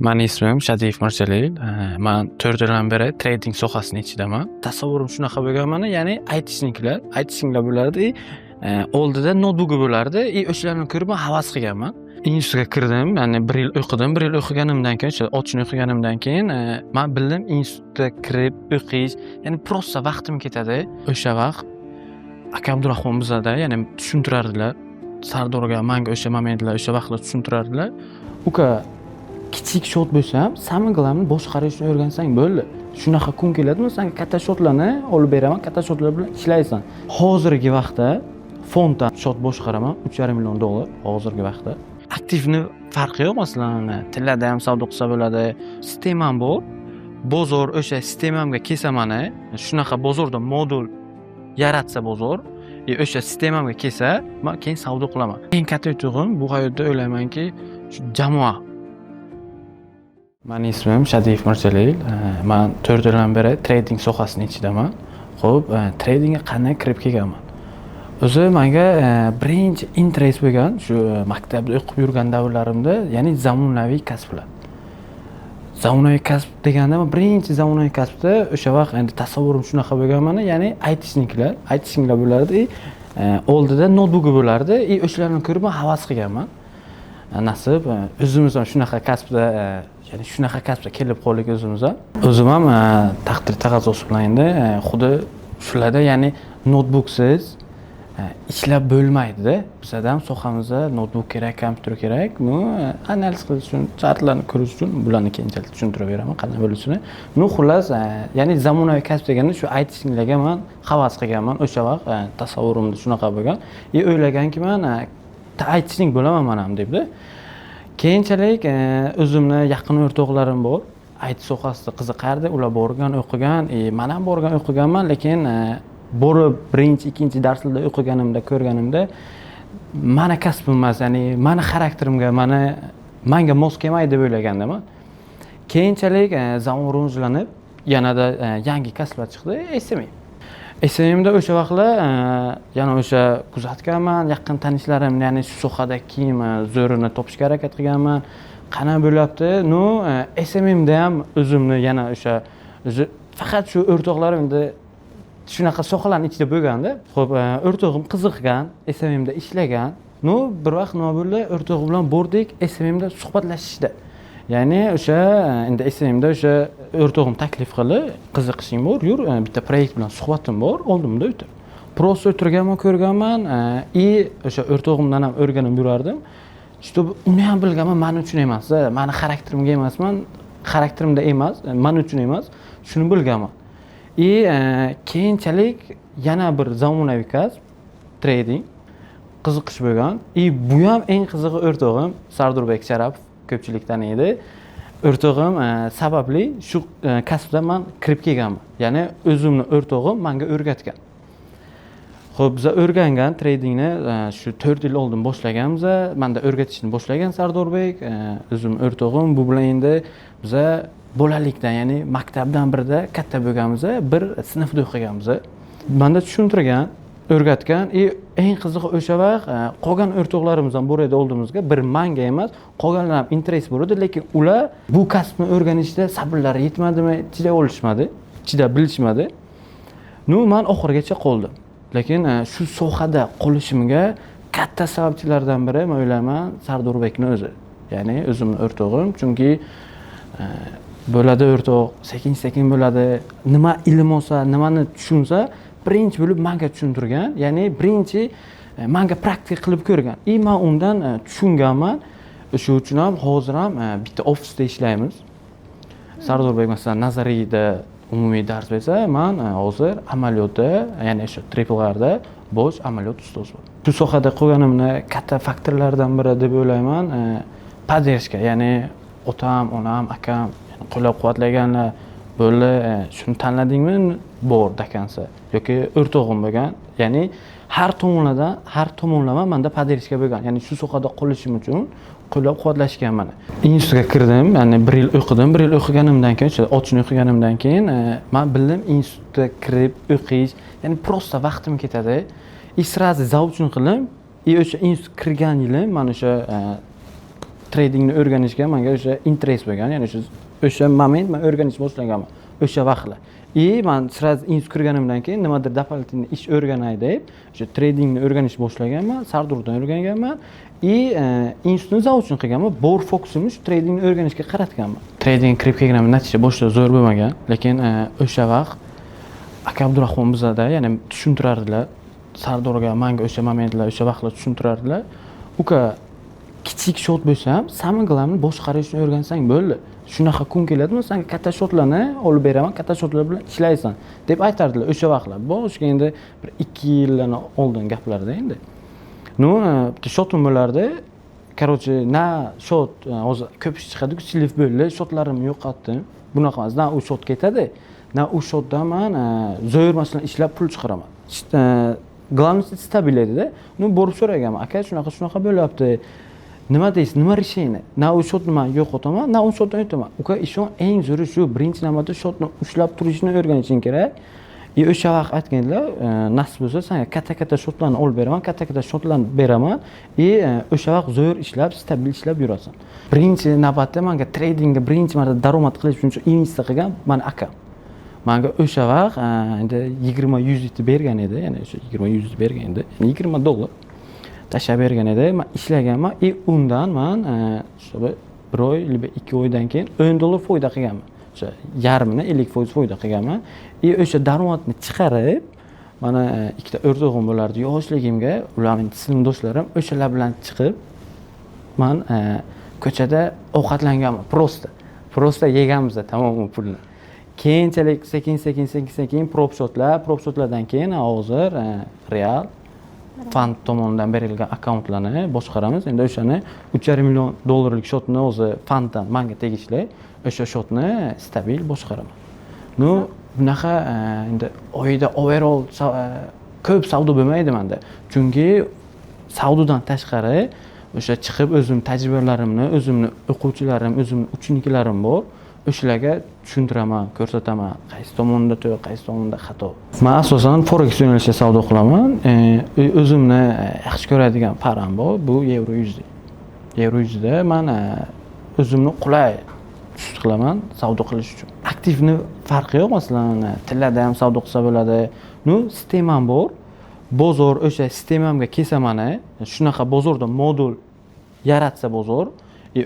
Mani ismim Shadiyev Mirjalil. Men 4 yildan beri trading sohasining ichidaman. Tasavvurim shunaqa bo'lganmana, ya'ni aytishinglar bo'lardi, oldida notebooki bo'lardi, o'shalarni ko'rib men havas qilganman. Institutga kirdim, ya'ni 1 yil o'qidim. 1 yil o'qiganimdan keyin, o'sha ochishni o'qiganimdan keyin, men bildim institutga kirib o'qish, ya'ni prosta vaqtim ketadi. O'sha vaqt aka Abdurahmon bizada, ya'ni tushuntirardilar. Sardorga menga o'sha momentlar, o'sha vaqtlar tushuntirardilar. Uka kichik shot bo'lsa ham, samim qilaman, boshqarishni o'rgansang bo'ldi. Shunaqa kun keladimi, senga katta shotlarni olib beraman, katta shotlar bilan ishlaysan. Hozirgi vaqtda fonddan shot boshqaraman, $3,5 million hozirgi vaqtda. Aktivni farqi yo'q, masalan, tillarda ham savdo qilsa bo'ladi. Sistemam bor. Bozor o'sha sistemamga kelsa mana, shunaqa bozorda modul yaratsa bozor, o'sha sistemamga kelsa, men keyin savdo qilaman. Eng katta yutug'im bu hayotda o'ylaymanki, shu jamoa. Mani ismim Shadiyev Mirjalil. Men 4 yildan beri trading sohasining ichidaman. Xo'p, tradingga qanday kirib kelganman? O'zi menga birinchi interest bo'lgan shu maktabda o'qib yurgan davrlarimda, ya'ni zamonaviy kasblar. Zamonaviy kasb deganda men birinchi zamonaviy kasbda o'sha vaqt endi tasavvurim shunaqa bo'lganmana, ya'ni aytishinglar bo'lardi, oldida notebooki bo'lardi, o'shalarni ko'rib men havas qilganman. Nasib o'zimiz ham shunaqa kasbda, ya'ni shunaqa kasbga kelib qoldik o'zimiz ham. O'zim ham taqdir taqozosi bilan endi xuddi shularda, ya'ni notebooksiz ishlab bo'lmaydi-da. Bizda ham sohamizda notebook kerak, kompyuter kerak. Bu analiz qilish uchun, chartlarni ko'rish uchun bularni keyinchalik tushuntirib beraman, qanday bo'lishini. Xullas, ya'ni zamonaviy kasb deganda shu aytishlarga men havas qilganman. O'sha vaqt tasavvurimda shunaqa bo'lgan. O'ylaganki men aytishning bo'laman men ham debdi. Keyinchalik o'zimni yaqin o'rtoqlarim bor. IT sohasida qiziqardi, ular borgan, o'qigan, men ham borgan, o'qiganman, lekin borib birinchi, ikkinchi darslarda o'qiganimda, ko'rganimda meni kasbim emas, ya'ni meni xarakterimga, menga mos kelmaydi deb o'ylagandim. Keyinchalik zamon rivojlanib, yanada yangi kasblar chiqdi, SMMda o'sha vaqtlar yana o'sha kuzatganman, yaqin tanishlarim, ya'ni shu sohada kiyim zo'rini topishga harakat qilganman. Qana bo'lyapti? SMMda ham o'zimni yana o'sha faqat shu o'rtoqlarimda shunaqa sohalarning ichida bo'lganda, xo'p, o'rtog'im qiziqgan, SMMda ishlagan. Bir vaqt nima bo'ldi? O'rtog'im bilan bordik, SMMda suhbatlashishdi. Ya'ni o'sha endi SMMda o'sha o'rtog'im taklif qildi, qiziqishing bor, yur, bitta proyekt bilan suhbatim bor, oldimda o'tir. Prosta o'tirganman, ko'rganman, o'sha o'rtog'imdan ham o'rganib yurardim. Uni ham bilganman, men uchun emas, meni xarakterimga emasman, xarakterimda emas, men uchun emas, shuni bilganman. Keyinchalik yana bir zamonaviy kasb, trading qiziqish bo'lgan. Bu ham eng qizig'i o'rtog'im Sardorbek Sharapov, ko'pchilik taniydi. O'rtog'im sababli shu kasbda men kirib kelganman. Ya'ni o'zimni o'rtog'im menga o'rgatgan. Xo'p, biz o'rgangan tradingni shu 4 yil oldin boshlaganmiz. Menda o'rgatishni boshlagan Sardorbek, o'zim o'rtog'im. Bu bilan endi biz bolalikdan, ya'ni maktabdan birda katta bo'lganmiz, bir sinfda o'qiganmiz. Menda tushuntirgan, o'rgatgan. Eng qizig'i o'sha vaqt qolgan o'rtoqlarimiz ham bor edi oldimizga, bir menga emas, qolganlar ham interes bor edi, lekin ular bu kasbni o'rganishda sabrlari yetmadimi, chida olishmadi, chida bilishmadi. Men oxirigacha qoldim. Lekin shu sohada qolishimga katta sababchilardan biri men o'ylayman Sardorbekni o'zi. Ya'ni o'zimning o'rtog'im, chunki bo'ladi o'rtoq, sekin-sekin bo'ladi. Nima ilm olsa, nimani tushunsa, birinchi bo'lib menga tushuntirgan, ya'ni birinchi menga praktik qilib ko'rgan. Men undan tushunganman. Shu uchun ham hozir ham bitta ofisda ishlaymiz. Sardorbek masalan nazariyda umumiy dars bersa, men hozir amaliyotda, ya'ni shu tripllarda bosh amaliyot ustozi bo'laman. Shu sohada qolganimni katta faktorlardan biri deb o'ylayman, poddershka, ya'ni otam, onam, akam qo'llab-quvvatlaganlar bo'ldi. Shuni tanladingmi? Bor dekansa yoki o'rtog'im bo'lgan. Ya'ni har tomonlama menda poddershka bo'lgan. Ya'ni shu sohada qolishim uchun qo'llab-quvvatlashgan meni. Institutga kirdim, ya'ni 1 yil o'qidim. 1 yil o'qiganimdan keyin, o'sha ochishni o'qiganimdan keyin men bildim institutga kirib o'qish, ya'ni prosta vaqtim ketadi. Sразу zavuchni qildim. O'sha institutga kirgan yilim men o'sha tradingni o'rganishga menga o'sha interest bo'lgan, ya'ni o'sha moment men o'rganishni boshlaganman o'sha vaqtlar. Men sraz institutga kirganimdan keyin nimadir дополнительный ish o'rganay deb o'sha tradingni o'rganishni boshlaganman, Sardurdan o'rganganman. Institutni zavodchini qilganman. Bor fokusimni shu tradingni o'rganishga qaratganman. Trading kirib kelganimda natija boshida zo'r bo'lmagan, lekin o'sha vaqt aka Abdurahmon bizada, ya'ni tushuntirardilar. Sardorga menga o'sha momentlar, o'sha vaqtlar tushuntirardilar. Uka kichik shot bo'lsa ham, samim glavni boshqarishni o'rgansang bo'ldi. Shunaqa kun keladimi, senga katta shotlarni olib beraman, katta shotlar bilan ishlaysan deb aytardilar o'sha vaqtlar. Boshqa endi bir 2 yildan oldin gaplarda endi. Bitta shotim bo'lardi. Короче, na shot hozir ko'p ish chiqadi-ku, silif bo'ldi, shotlarimni yo'qotdim. Bunaqa emas, na u shot ketadi, na u shotdan men zo'r masalan ishlab pul chiqaraman. Главное stabil edi-da. Borib so'raganman, aka shunaqa bo'lyapti. Nima deysiz? Nima решение? Na u shotni men yo'qotaman, na u shotdan o'taman. Uka ishon eng zo'ri shu, birinchi navbatda shotni ushlab turishni o'rganishing kerak. O'sha vaqt aytganlar, nasib bo'lsa senga katta shotlarni olib beraman, katta shotlarni beraman. O'sha vaqt zo'r ishlab, stabil ishlab yurasan. Birinchi navbatda menga tradingga birinchi marta daromad qilish uchun investitsiya qilgan men akam. Menga o'sha vaqt endi 20-100 bergan edi, ya'ni o'sha 20-100 bergan edi. $20 tashlab bergan edi. Men ishlaganman, undan men bir oy yoki 2 oydan keyin $10 foyda qilganman. O'sha yarmini 50% foyda qilganman. O'sha daromadni chiqarib, mana ikkita o'rtog'im bo'lardi yoshligimga, ularning sinfdoshlarim o'shalar bilan chiqib, men ko'chada ovqatlanganman, prosta yeganmiz tamom pulni. Keyinchalik sekin prop shotlardan keyin hozir real fond tomonidan berilgan akkauntlarni boshqaramiz. Endi o'shani $3,5 million shotni o'zi fonddan menga tegishli, o'sha shotni stabil boshqaraman. Bunaqa endi oyda overall ko'p savdo bo'lmaydi menda. Chunki savdodan tashqari o'sha chiqib o'zim tajribalarimni, o'zimni o'quvchilarim, o'zimni uchiniklarim bor. O'shalarga tushuntiraman, ko'rsataman, qaysi tomonda to'g'ri, qaysi tomonda xato. Men asosan forex yo'nalishida savdo qilaman. O'zimni yaxshi ko'radigan param bor, bu Euro 100. Euro 100 da men o'zimni qulay qilaman savdo qilish uchun. Aktivni farqi yo'q, masalan, tillarda ham savdo qilsa bo'ladi. Sistemam bor. Bozor o'sha sistemamga kelsa mana shunaqa bozorda modul yaratsa bozor,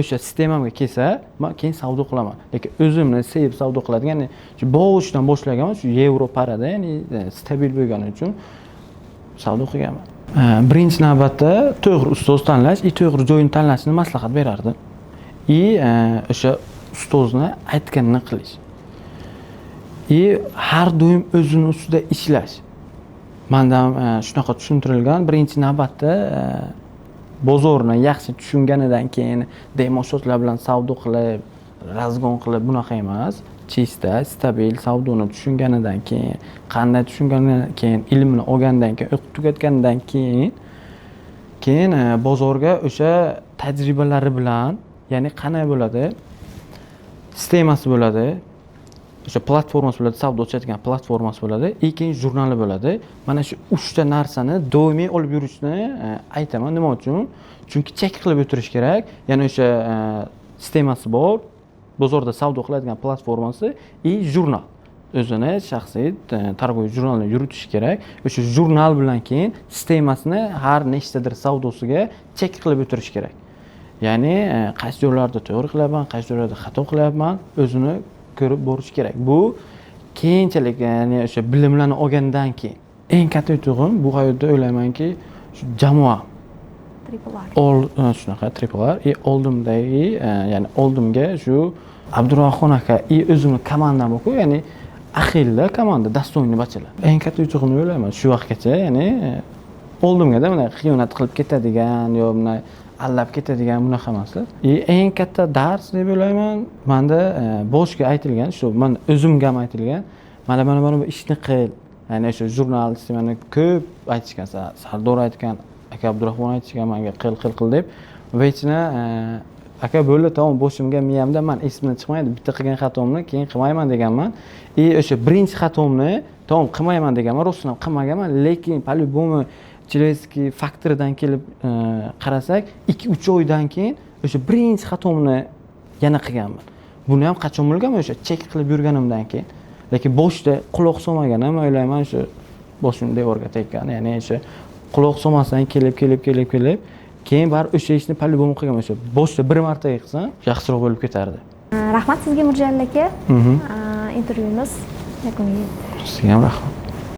o'sha sistemamga kelsa, men keyin savdo qilaman. Lekin o'zimni sevib savdo qiladigan, ya'ni shu boshidan boshlaganman, shu yevro parada, ya'ni stabil bo'lgani uchun savdo qilganman. Birinchi navbatda to'g'ri ustoz tanlash, to'g'ri joyini tanlashni maslahat berardim. O'sha ustozni aytganini qilish. Har doim o'zini ustida ishlash. Mendan shunaqa tushuntirilgan, birinchi navbatda bozorni yaxshi tushunganidan keyin demo shotlar bilan savdo qilib, razgon qilib bunaqa emas. Chista, stabil savdoni tushunganidan keyin, qanday tushunganidan keyin, ilmini olgandan keyin, o'qib tugatgandan keyin bozorga o'sha tajribalari bilan, ya'ni qanday bo'ladi? Sistemasi bo'ladi. O'sha platformasi bo'ladi, savdo ochadigan platformasi bo'ladi, keyin jurnali bo'ladi. Mana shu 3 ta narsani doimiy olib yurishni aytaman. Nima uchun? Chunki chek qilib o'tirish kerak. Ya'ni o'sha sistemasi bor, bozorda savdo qiladigan platformasi, jurnal. O'zini shaxsiy targ'ibot jurnalini yuritish kerak. O'sha jurnal bilan keyin sistemasini har nechtadir savdosiga chek qilib o'tirish kerak. Ya'ni qaysi joylarda to'g'ri qilyapman, qaysi joylarda xato qilyapman, o'zini ko'rib borish kerak. Bu keyinchalik, ya'ni o'sha bilimlarni olgandan keyin eng katta yutug'im bu hayotda o'ylaymanki, shu jamoa. Shunaqa triplar. Oldimdagi, ya'ni oldimga shu Abdurahmon aka, o'zimni komandam bor-ku, ya'ni ahilda komanda, dastoyni bachalar. Eng katta yutug'imni o'ylayman shu vaqtgacha, ya'ni oldimga-da mana xiyonat qilib ketadigan yo mana allab ketadigan bunaqa emaslar. Eng katta dars deb o'ylayman. Menda boshga aytilgan, shu men o'zimga ham aytilgan, mana bu ishni qil. Ya'ni o'sha jurnalist meni ko'p aytishgan, Sardor aytgan, aka Abdurahmon aytishgan menga qil deb. Vechna aka bo'ldi, tamom, boshimga, miyamda men esimdan chiqmaydi. Bitta qilgan xatomni keyin qilmayman deganman. O'sha birinchi xatomni tamom qilmayman deganman, rostdan qilmaganman, lekin по-любому Chelyabinsk faktoridan kelib qarasak, 2-3 oydan keyin o'sha birinchi xatomni yana qilganman. Buni ham qachon bilganman, o'sha chek qilib yurganimdan keyin. Lekin boshda quloq solmaganim, o'ylayman o'sha boshim devorga tekkan. Ya'ni o'sha quloq solmasdan kelib, keyin baribir o'sha ishni по-любому qilganman. O'sha boshda bir marta qilsam, yaxshiroq bo'lib ketardi. Rahmat sizga Mirjalil aka. Intervyumiz yakuniga yetdi. Sizga ham rahmat.